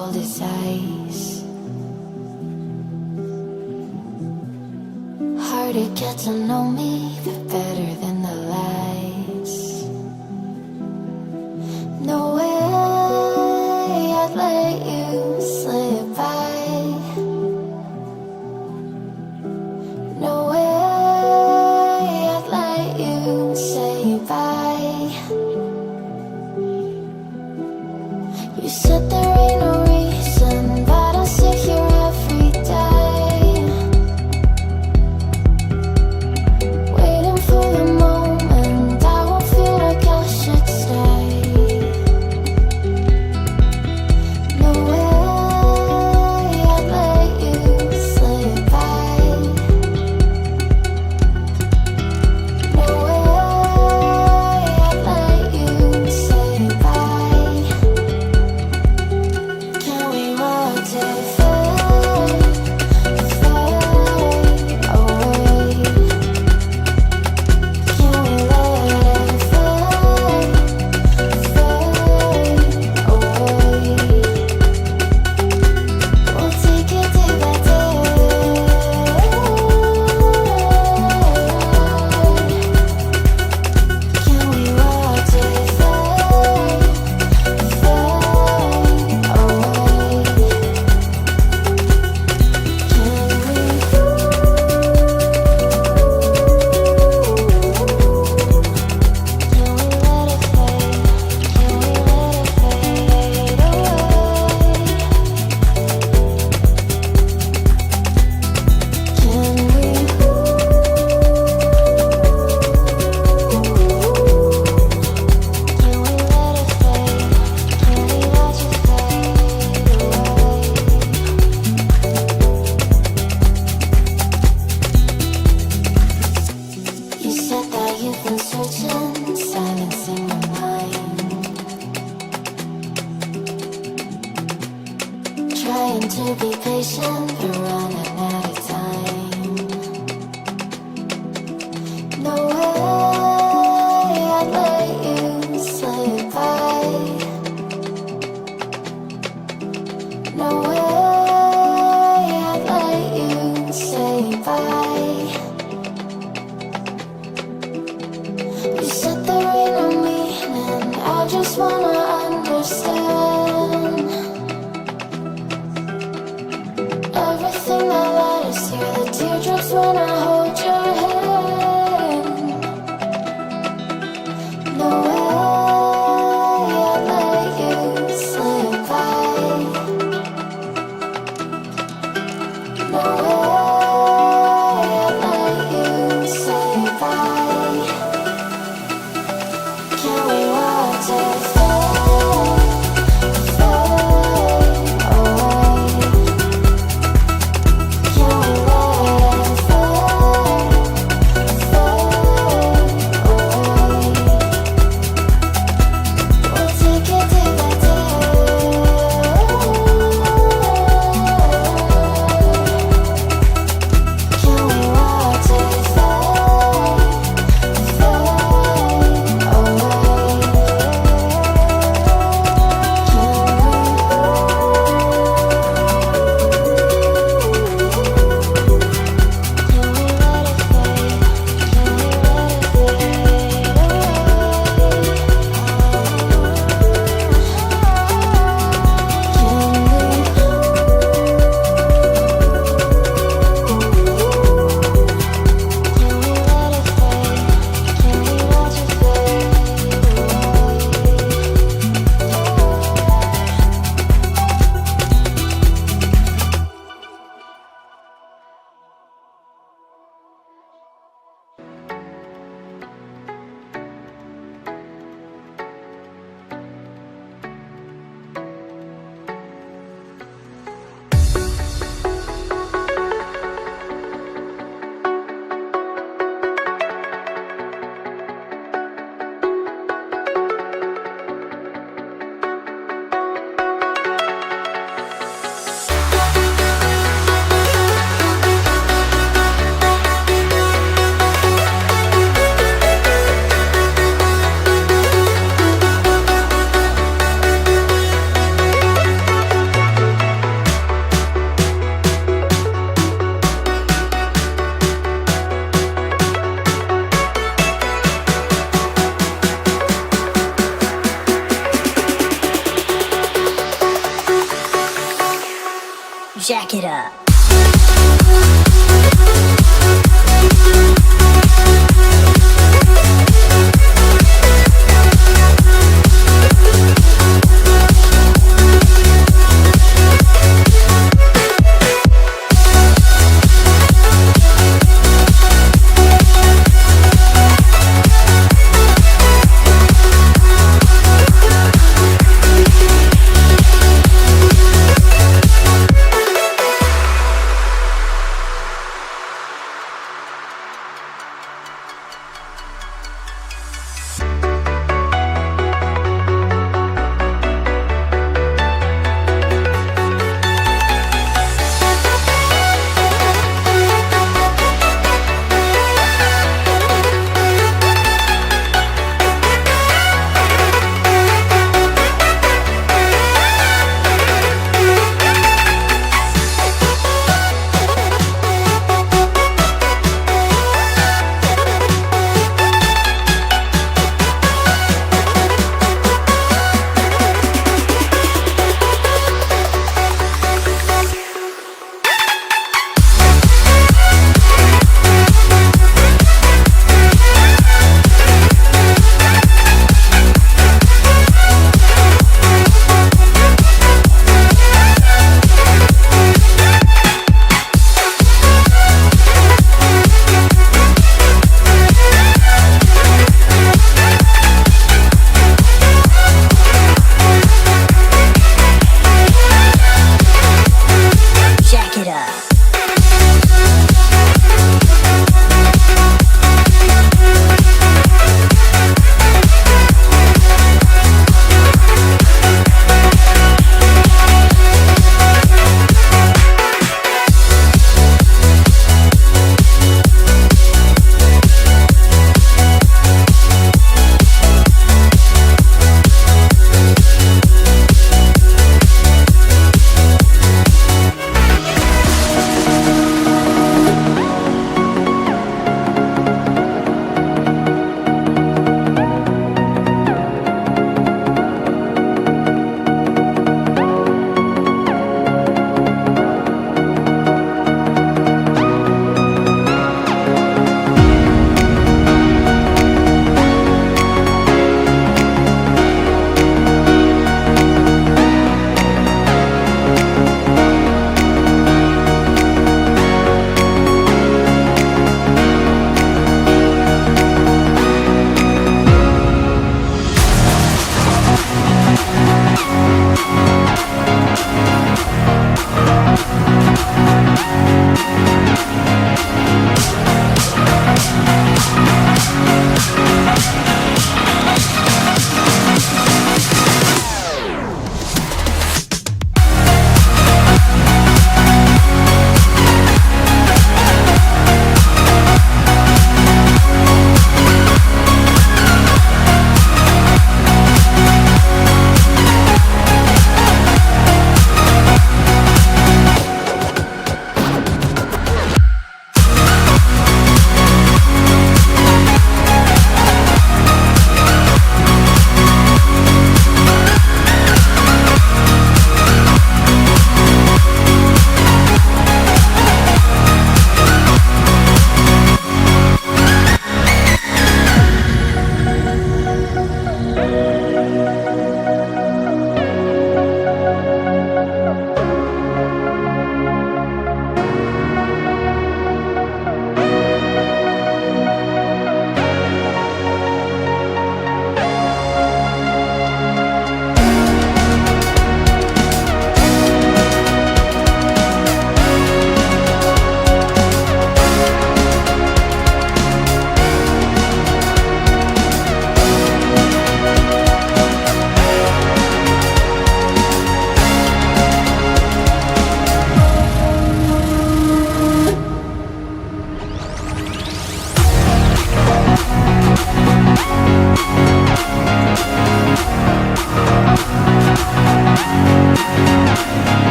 cold as ice. Hard to get to know me, but better than the lights. No way I'd let you slip by. No way I'd let you say bye. You said there ain't no reason, but I'll sit here every day, waiting for the moment I won't feel like I should stay. No way I'd let you slip by. No way I'd let you say bye. Can we watch it fade, fade away? Can we let it fade, fade away? We'll take it day by day. Can we watch it fade, fade away? You said that you've been searching, silencing your mind, trying to be patient, but running out of time. No way I'd let you slip by. No way I'd let you say bye. You said there ain't no meaning, I just wanna understand everything that led us here, the teardrops when I hold your hand. No way I'd let you slip by. No way I'd let you say bye. Can we watch it fade, fade away? Can we let it fade, Jack it up.